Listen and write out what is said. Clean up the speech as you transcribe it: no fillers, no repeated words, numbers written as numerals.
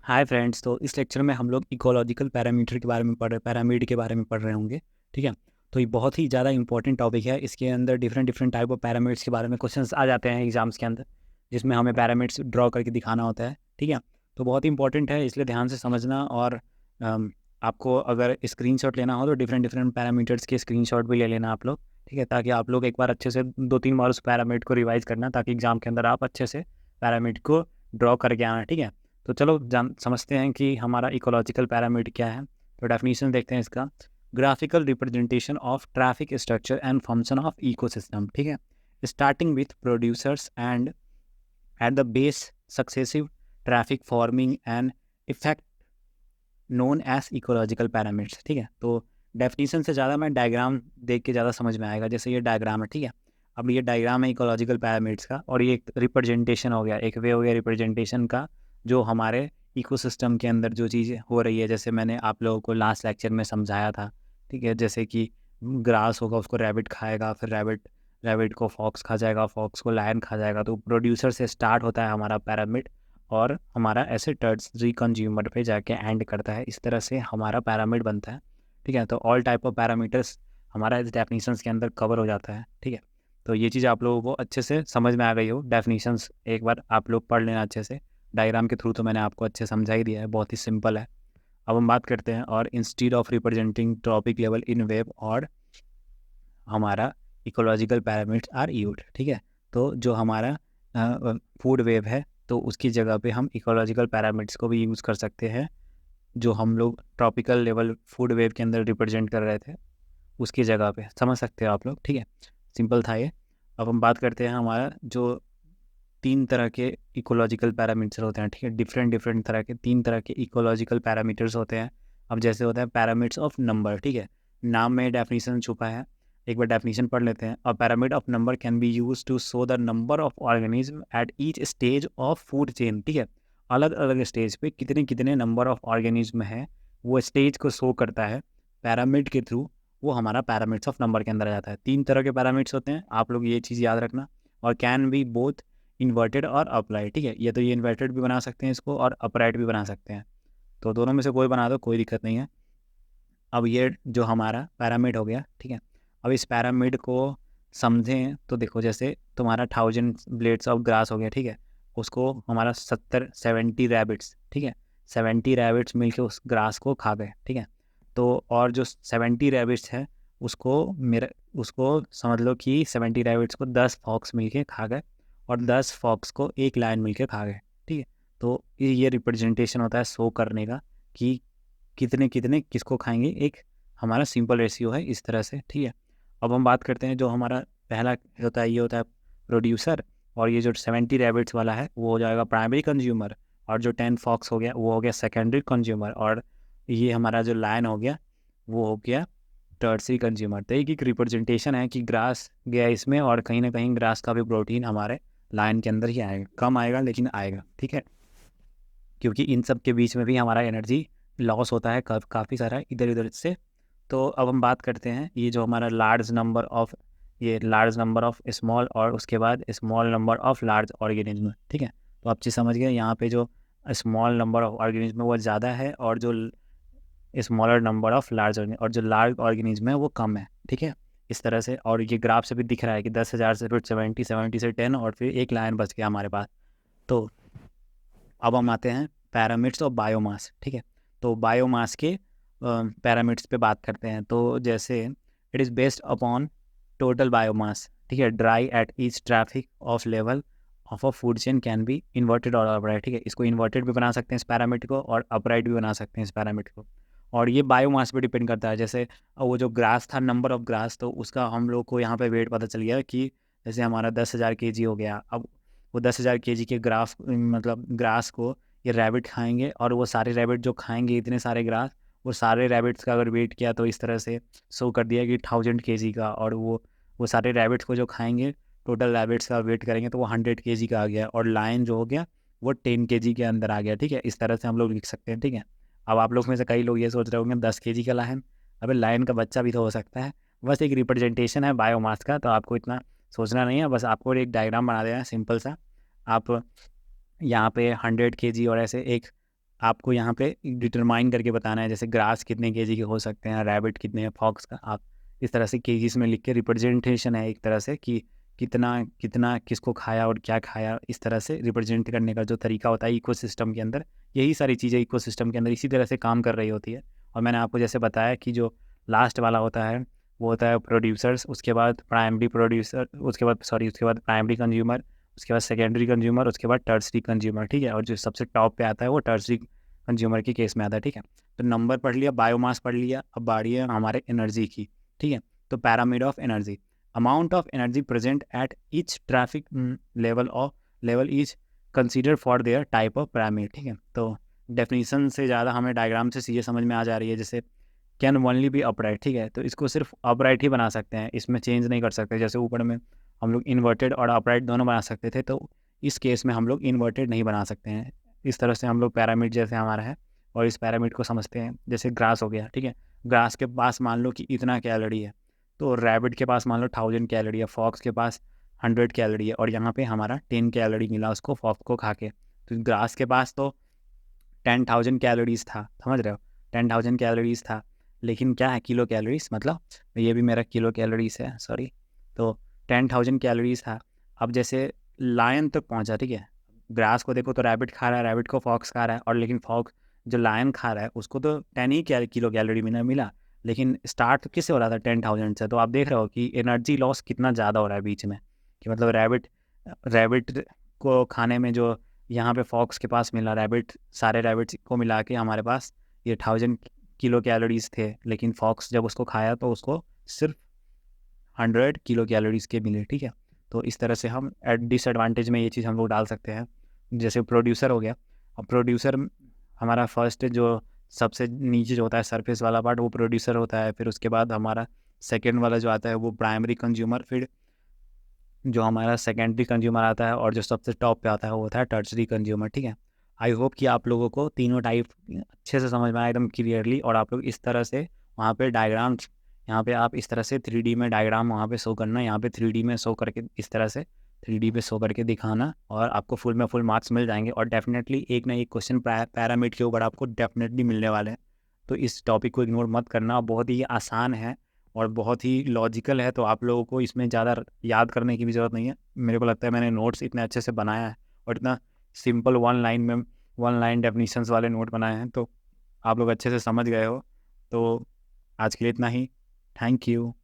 Hi friends. तो इस lecture में हम लोग इकोलॉजिकल पैरामीटर के बारे में पैरामिड के बारे में पढ़ रहे होंगे। ठीक है। तो ये बहुत ही ज़्यादा इंपॉर्टेंट टॉपिक है। इसके अंदर different different type of pyramids के बारे में क्वेश्चंस आ जाते हैं एग्जाम्स के अंदर, जिसमें हमें पैरामिड्स ड्रॉ करके दिखाना होता है। ठीक है। तो बहुत ही इंपॉर्टेंट है, इसलिए ध्यान से समझना। और आपको अगर स्क्रीनशॉट लेना हो तो डिफरेंट डिफरेंट पैरामीटर्स के स्क्रीनशॉट भी ले लेना आप लोग। ठीक है, ताकि आप लोग एक बार अच्छे से 2-3 बार उस पैरामिड को रिवाइज करना, ताकि एग्जाम के अंदर आप अच्छे से पैरामिड को ड्रॉ करके आना। ठीक है। तो चलो समझते हैं कि हमारा इकोलॉजिकल पैरामीटर क्या है। तो डेफिनेशन देखते हैं इसका। Graphical representation of trophic structure and function of ecosystem. ठीक है। Starting with producers and at the base successive trophic forming and effect known as ecological parameters. ठीक है। तो डेफिनेशन से ज़्यादा मैं डायग्राम देख के ज़्यादा समझ में आएगा। जैसे ये डायग्राम है, ठीक है। अब ये डायग्राम है इकोलॉजिकल पैरामीटर्स का, और ये एक रिप्रेजेंटेशन हो गया, एक वे हो गया रिप्रेजेंटेशन का, जो हमारे इकोसिस्टम के अंदर जो चीज़ें हो रही है। जैसे मैंने आप लोगों को लास्ट लेक्चर में समझाया था। ठीक है। जैसे कि ग्रास होगा, उसको रैबिट खाएगा, फिर रैबिट रैबिट को फॉक्स खा जाएगा, फॉक्स को लायन खा जाएगा। तो प्रोड्यूसर से स्टार्ट होता है हमारा पैरामिड, और हमारा ऐसे टर्टरी कंज्यूमर पे जाके एंड करता है। इस तरह से हमारा पैरामिड बनता है। ठीक है। तो ऑल टाइप ऑफ पैरामीटर्स हमारा इस डेफिनेशंस के अंदर कवर हो जाता है। ठीक है। तो ये चीज़ आप लोगों को अच्छे से समझ में आ गई हो। डेफिनेशंस एक बार आप लोग पढ़ लेना अच्छे से। डायग्राम के थ्रू तो मैंने आपको अच्छे समझा ही दिया है, बहुत ही सिंपल है। अब हम बात करते हैं, और instead of representing topic level in web, और हमारा इकोलॉजिकल पैरामीटर्स आर यूज्ड। ठीक है। तो जो हमारा फूड वेव है, तो उसकी जगह पे हम इकोलॉजिकल पैरामीटर्स को भी यूज़ कर सकते हैं, जो हम लोग ट्रॉपिकल लेवल फूड वेव के अंदर रिप्रेजेंट कर रहे थे, उसकी जगह पे। समझ सकते हो आप लोग। ठीक है। सिंपल था ये। अब हम बात करते हैं हमारा जो 3 तरह के इकोलॉजिकल पैरामीटर्स होते हैं। ठीक है। डिफरेंट डिफरेंट तरह के 3 तरह के इकोलॉजिकल पैरामीटर्स होते हैं। अब जैसे होता है पैरामीटर्स ऑफ नंबर। ठीक है। नाम में डेफिनेशन छुपा है, एक बार डेफिनेशन पढ़ लेते हैं। A parameter of number can be use to show the number of organism at each stage of food chain. ठीक है। अलग अलग स्टेज पे कितने कितने नंबर ऑफ ऑर्गेनिज्म है, वो स्टेज को शो करता है पैरामिड के थ्रू। वो हमारा पैरामीटर्स ऑफ नंबर के अंदर आ जाता है। 3 तरह के पैरामीटर्स होते हैं, आप लोग ये चीज़ याद रखना। और कैन बी बोथ इन्वर्टेड और अपराइट। ठीक है। ये तो ये इन्वर्टेड भी बना सकते हैं इसको, और अपराइट भी बना सकते हैं। तो दोनों में से कोई बना दो, कोई दिक्कत नहीं है। अब ये जो हमारा पैरामिड हो गया, ठीक है। अब इस पैरामिड को समझें तो देखो, जैसे तुम्हारा 1000 ब्लेड्स ऑफ ग्रास हो गया। ठीक है। उसको हमारा 70 रैबिट्स, ठीक है, 70 रैबिट्स मिलके उस ग्रास को खा गए। ठीक है। तो और जो 70 रैबिट्स है, उसको समझ लो कि 70 रैबिट्स को 10 फॉक्स मिलके खा गए, और 10 फॉक्स को एक लायन मिलके खा गए। ठीक है। तो ये रिप्रेजेंटेशन होता है शो करने का, कि कितने कितने किसको खाएंगे। एक हमारा सिंपल रेशियो है इस तरह से। ठीक है। अब हम बात करते हैं, जो हमारा पहला होता है, ये होता है प्रोड्यूसर, और ये जो 70 रैबिट्स वाला है वो हो जाएगा प्राइमरी कंज्यूमर, और जो 10 फॉक्स हो गया वो हो गया सेकेंडरी कंज्यूमर, और ये हमारा जो लायन हो गया वो हो गया टर्सरी कंज्यूमर। तो एक रिप्रेजेंटेशन है कि ग्रास गया इसमें, और कहीं ना कहीं ग्रास का भी प्रोटीन हमारे लायन के अंदर ही आएगा, कम आएगा लेकिन आएगा। ठीक है। क्योंकि इन सब के बीच में भी हमारा एनर्जी लॉस होता है काफ़ी सारा इधर उधर से। तो अब हम बात करते हैं, ये जो हमारा लार्ज नंबर ऑफ स्मॉल, और उसके बाद small number of large organism. ठीक है। तो आप चीज़ समझ गए, यहाँ पे जो स्मॉल नंबर ऑफ ऑर्गेनिज्म वो ज़्यादा है, और जो स्मॉलर नंबर ऑफ लार्ज और जो लार्ज ऑर्गेनिज्म है वो कम है। ठीक है। इस तरह से, और ये ग्राफ से भी दिख रहा है कि 10,000 से फिर 70 से 10, और फिर एक लाइन बच गया हमारे पास। तो अब हम आते हैं पैरामिड्स ऑफ बायोमास। ठीक है। तो बायोमास के पैरामिड्स पे बात करते हैं। तो जैसे it is based upon total biomass. ठीक है। Dry at each traffic of level of a food chain can be inverted और अपराइट। ठीक है। इसको इन्वर्टेड भी बना सकते हैं इस पैरामिड को, और अपराइट भी बना सकते हैं इस पैरामिड को। और ये बायोमास पे डिपेंड करता है। जैसे वो जो ग्रास था, नंबर ऑफ ग्रास, तो उसका हम लोग को यहाँ पे वेट पता चल गया कि जैसे हमारा 10,000 kg हो गया। अब वो 10,000 kg के ग्रास को ये रैबिट खाएंगे, और वो सारे रैबिट जो खाएंगे इतने सारे ग्रास, वो सारे रैबिट्स का अगर वेट किया तो इस तरह से शो कर दिया कि 1000 kg का। और वो सारे रैबिट्स को जो खाएंगे, टोटल रैबिट्स का वेट करेंगे तो वो 100 kg का आ गया, और लायन जो हो गया वो 10 kg के अंदर आ गया। ठीक है। इस तरह से हम लोग लिख सकते हैं। ठीक है। अब आप लोग में से कई लोग ये सोच रहे होंगे 10 kg का लायन, अबे लायन का बच्चा भी तो हो सकता है। बस एक रिप्रेजेंटेशन है बायोमास का, तो आपको इतना सोचना नहीं है। बस आपको एक डायग्राम बना देना है सिंपल सा। आप यहाँ पे 100 kg और ऐसे एक आपको यहाँ पे डिटरमाइन करके बताना है, जैसे ग्रास कितने केजी के हो सकते हैं, रैबिट कितने हैं, फॉक्स का आप इस तरह से केजीज में लिख के रिप्रेजेंटेशन है एक तरह से कि कितना कितना किसको खाया और क्या खाया, इस तरह से रिप्रेजेंट करने का जो तरीका होता है इकोसिस्टम के अंदर, यही सारी चीज़ें इकोसिस्टम के अंदर इसी तरह से काम कर रही होती है। और मैंने आपको जैसे बताया कि जो लास्ट वाला होता है वो होता है प्रोड्यूसर्स, उसके बाद प्राइमरी प्रोड्यूसर, उसके बाद प्राइमरी कंज्यूमर, उसके बाद सेकेंडरी कंज्यूमर, उसके बाद टर्सरी कंज्यूमर, ठीक है। और जो सबसे टॉप पे आता है वो टर्सरी कंज्यूमर के केस में आता है, ठीक है। तो नंबर पढ़ लिया, बायोमास पढ़ लिया, अब बारी है हमारे एनर्जी की, ठीक है। तो pyramid of energy, amount of energy present at each traffic level is consider for their type of pyramid, ठीक है। तो डेफिनेशन से ज़्यादा हमें डायग्राम से सीधे समझ में आ जा रही है। जैसे कैन ओनली बी अपराइट, ठीक है, तो इसको सिर्फ अपराइट ही बना सकते हैं, इसमें चेंज नहीं कर सकते। जैसे ऊपर में हम लोग इन्वर्टेड और अपराइट दोनों बना सकते थे, तो इस केस में हम लोग इन्वर्टेड नहीं बना सकते हैं। इस तरह से हम लोग पैरामिड जैसे हमारा है और इस पैरामिड को समझते हैं। जैसे ग्रास हो गया, ठीक है, ग्रास के पास मान लो कि इतना कैलोरी है, तो रैबिट के पास मान लो 1000 कैलोरी है, फॉक्स के पास 100 कैलोरी है, और यहाँ पे हमारा 10 कैलोरी मिला उसको फॉक्स को खा के। तो ग्रास के पास तो 10,000 कैलोरीज था, समझ रहे हो, 10,000 कैलोरीज था, लेकिन क्या है किलो कैलोरीज, मतलब ये भी मेरा किलो कैलोरीज है, सॉरी। तो 10,000 कैलोरीज था। अब जैसे लायन तक पहुंचा, ठीक है, ग्रास को देखो तो रैबिट खा रहा है, रैबिट को फॉक्स खा रहा है, और लेकिन फॉक्स जो लायन खा रहा है उसको तो 10 ही किलो कैलोरी मिला, लेकिन स्टार्ट तो किससे हो रहा था, 10,000 से। तो आप देख रहे हो कि एनर्जी लॉस कितना ज़्यादा हो रहा है बीच में, कि मतलब रैबिट को खाने में जो यहाँ पे फॉक्स के पास मिला, सारे रैबिट्स को मिला के हमारे पास ये 1000 किलो कैलोरीज थे, लेकिन फॉक्स जब उसको खाया तो उसको सिर्फ 100 किलो कैलोरीज के मिले, ठीक है। तो इस तरह से हम डिसएडवांटेज में ये चीज़ हम लोग डाल सकते हैं। जैसे प्रोड्यूसर हो गया, अब प्रोड्यूसर हमारा फर्स्ट जो सबसे नीचे जो होता है सरफेस वाला पार्ट वो प्रोड्यूसर होता है, फिर उसके बाद हमारा सेकेंड वाला जो आता है वो प्राइमरी कंज्यूमर, फिर जो हमारा सेकेंडरी कंज्यूमर आता है, और जो सबसे टॉप पे आता है वो होता है टर्सरी कंज्यूमर, ठीक है। आई होप कि आप लोगों को तीनों टाइप अच्छे से समझ में आए एकदम क्लियरली, और आप लोग इस तरह से वहाँ पे डायग्राम्स, यहाँ पे आप इस तरह से 3D में डायग्राम वहाँ पे शो करना, यहाँ पे 3D में शो करके इस तरह से 3D पे शो करके दिखाना, और आपको फुल में फुल मार्क्स मिल जाएंगे। और डेफिनेटली एक ना एक क्वेश्चन पैरामिड के ऊपर आपको डेफिनेटली मिलने वाले हैं। तो इस टॉपिक को इग्नोर मत करना, बहुत ही आसान है और बहुत ही लॉजिकल है, तो आप लोगों को इसमें ज़्यादा याद करने की भी ज़रूरत नहीं है। मेरे को लगता है मैंने नोट्स इतने अच्छे से बनाया है और इतना सिंपल 1 लाइन डेफिनीशंस वाले नोट बनाए हैं, तो आप लोग अच्छे से समझ गए हो। तो आज के लिए इतना ही, थैंक यू।